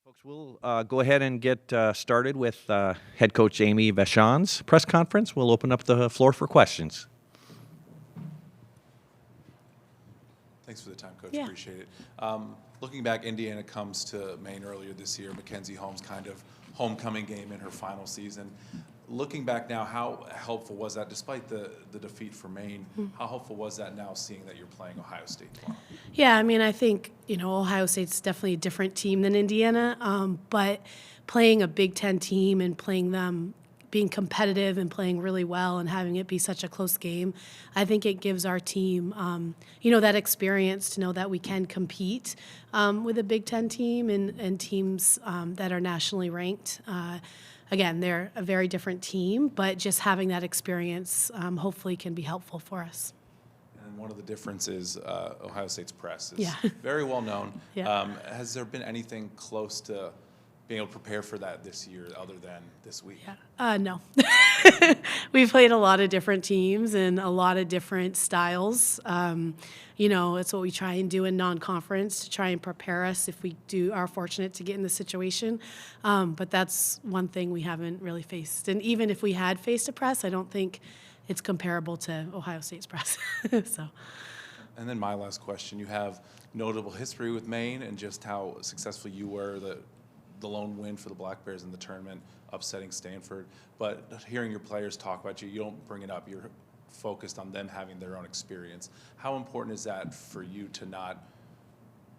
Folks, we'll go ahead and get started with head coach Amy Vachon's press conference. We'll open up the floor for questions. Thanks for the time, Coach. Yeah. Appreciate it. Looking back, Indiana comes to Maine earlier this year. Mackenzie Holmes' kind of homecoming game in her final season. Looking back now, how helpful was that, despite the defeat for Maine? How helpful was that now, seeing that you're playing Ohio State tomorrow? Yeah, I mean, I think, Ohio State's definitely a different team than Indiana, but playing a Big Ten team and playing them, being competitive and playing really well and having it be such a close game, I think it gives our team, that experience to know that we can compete with a Big Ten team and teams that are nationally ranked. Again, they're a very different team, but just having that experience hopefully can be helpful for us. And one of the differences, Ohio State's press is Yeah. very well known. Yeah. Has there been anything close to being able to prepare for that this year other than this week? Yeah. No. We've played a lot of different teams and a lot of different styles. It's what we try and do in non-conference to try and prepare us if we are fortunate to get in the situation. But that's one thing we haven't really faced. And even if we had faced a press, I don't think it's comparable to Ohio State's press. So. And then my last question, you have notable history with Maine and just how successful you were, the lone win for the Black Bears in the tournament, upsetting Stanford. But hearing your players talk about you, you don't bring it up. You're focused on them having their own experience. How important is that for you to not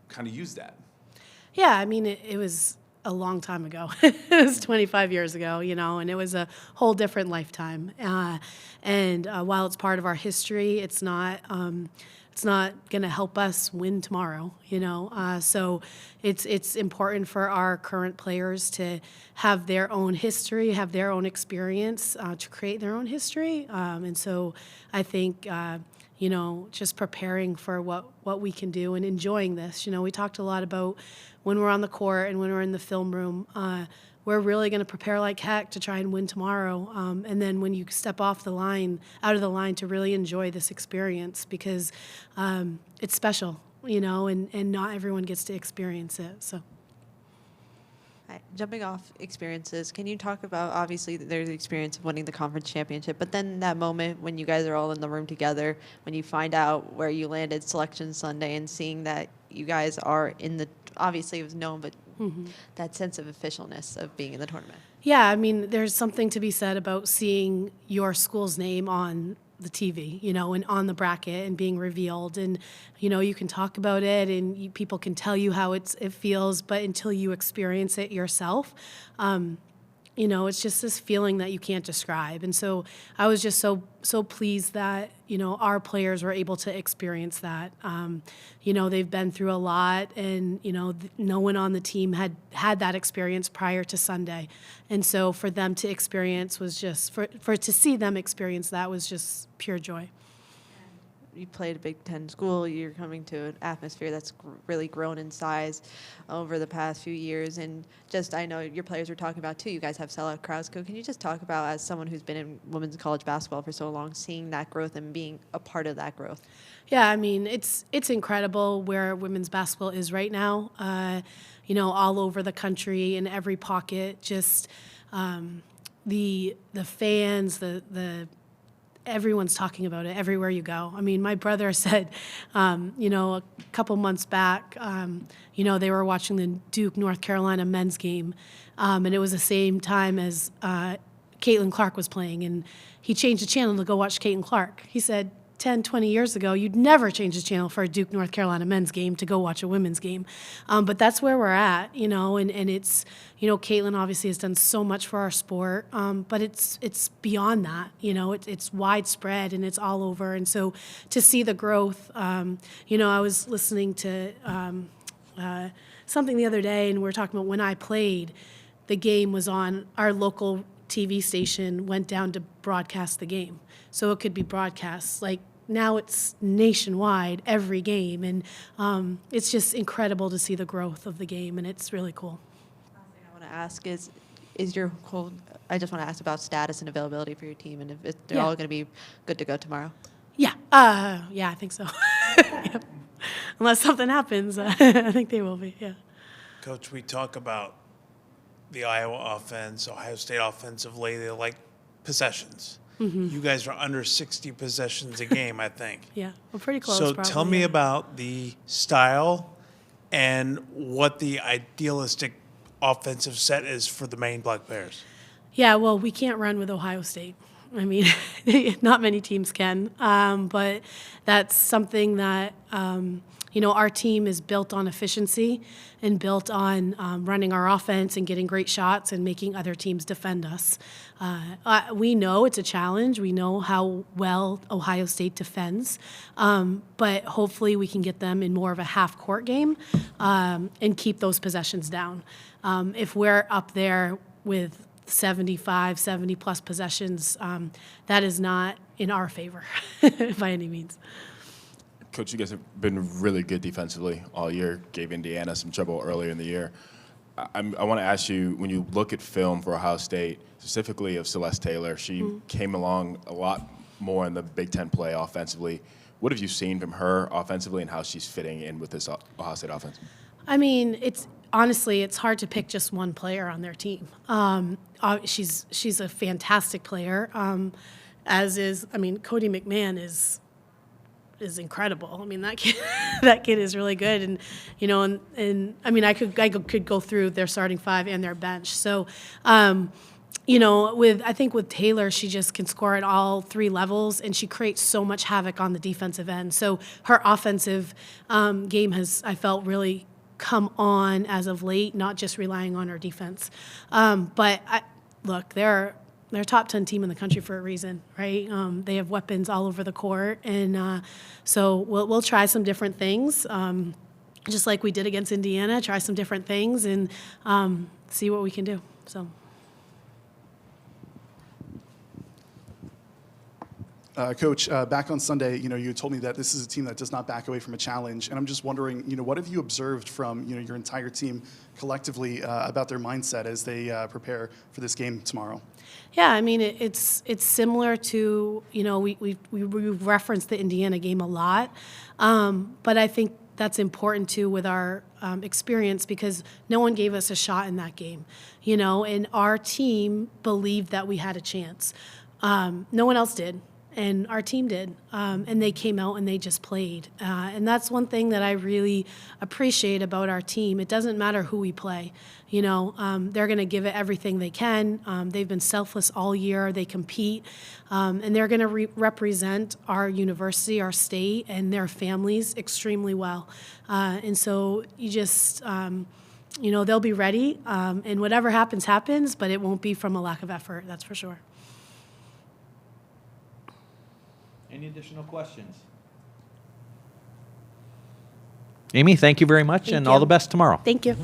kind of use that? Yeah, I mean, it was a long time ago. It was 25 years ago, and it was a whole different lifetime. And while it's part of our history, it's not going to help us win tomorrow, So it's important for our current players to have their own history, have their own experience, to create their own history. And so I think, just preparing for what we can do and enjoying this. We talked a lot about when we're on the court and when we're in the film room, we're really going to prepare like heck to try and win tomorrow. And then when you step out of the line, to really enjoy this experience, because it's special, and not everyone gets to experience it. So. Hi. Jumping off experiences, can you talk about, obviously there's the experience of winning the conference championship, but then that moment when you guys are all in the room together, when you find out where you landed Selection Sunday and seeing that you guys are in the, obviously it was known, but that sense of officialness of being in the tournament. Yeah, I mean, there's something to be said about seeing your school's name on the TV, and on the bracket and being revealed. And, you can talk about it and people can tell you how it feels, but until you experience it yourself, it's just this feeling that you can't describe. And so I was just so pleased that, our players were able to experience that. They've been through a lot, and, no one on the team had that experience prior to Sunday. And so for them to experience was just, to see them experience that was just pure joy. You played a Big Ten school. You're coming to an atmosphere that's really grown in size over the past few years. And just, I know your players were talking about, too, you guys have sellout crowds. Can you just talk about, as someone who's been in women's college basketball for so long, seeing that growth and being a part of that growth? Yeah, I mean, it's incredible where women's basketball is right now, all over the country, in every pocket, just the fans, everyone's talking about it everywhere you go. I mean, my brother said, a couple months back, they were watching the Duke North Carolina men's game, and it was the same time as Caitlin Clark was playing, and he changed the channel to go watch Caitlin Clark. He said 10, 20 years ago, you'd never change the channel for a Duke North Carolina men's game to go watch a women's game. But that's where we're at, and it's, Caitlin obviously has done so much for our sport, but it's beyond that, it's widespread and it's all over. And so to see the growth, I was listening to something the other day, and we were talking about when I played, the game was on our local TV station, went down to broadcast the game. So it could be broadcast. Like, now it's nationwide, every game, and it's just incredible to see the growth of the game, and it's really cool. Last thing I want to ask is your whole, I just want to ask about status and availability for your team, and if they're all going to be good to go tomorrow. Yeah, I think so. Yep. Unless something happens, I think they will be, yeah. Coach, we talk about the Iowa offense, Ohio State offensively, they like possessions. Mm-hmm. You guys are under 60 possessions a game, I think. Yeah, we're pretty close. So probably, tell me yeah. about the style and what the idealistic offensive set is for the Maine Black Bears. Yeah, well, we can't run with Ohio State. I mean, not many teams can, but that's something that, our team is built on efficiency and built on running our offense and getting great shots and making other teams defend us. We know it's a challenge. We know how well Ohio State defends, but hopefully we can get them in more of a half-court game and keep those possessions down. If we're up there with 70-plus possessions, that is not in our favor by any means. Coach, you guys have been really good defensively all year, gave Indiana some trouble earlier in the year. I want to ask you, when you look at film for Ohio State, specifically of Celeste Taylor, she came along a lot more in the Big Ten play offensively. What have you seen from her offensively and how she's fitting in with this Ohio State offense? I mean, it's hard to pick just one player on their team. She's a fantastic player, as is, Cody McMahon is incredible. I mean, that kid is really good, and I could go through their starting five and their bench. So, with Taylor, she just can score at all three levels, and she creates so much havoc on the defensive end. So her offensive game has, I felt, really come on as of late, not just relying on her defense. Look, they're a top 10 team in the country for a reason, right? They have weapons all over the court, and so we'll try some different things, just like we did against Indiana. Try some different things and see what we can do. So. Coach, back on Sunday, you told me that this is a team that does not back away from a challenge, and I'm just wondering, what have you observed from, your entire team collectively about their mindset as they prepare for this game tomorrow? Yeah, it's similar to, we referenced the Indiana game a lot, but I think that's important too with our experience because no one gave us a shot in that game, and our team believed that we had a chance. No one else did. And our team did, and they came out and they just played. And that's one thing that I really appreciate about our team. It doesn't matter who we play. They're going to give it everything they can. They've been selfless all year. They compete, and they're going to represent our university, our state, and their families extremely well. And so you just, they'll be ready, and whatever happens, happens, but it won't be from a lack of effort, that's for sure. Any additional questions? Amy, thank you very much, Thank and you. all the best tomorrow. Thank you.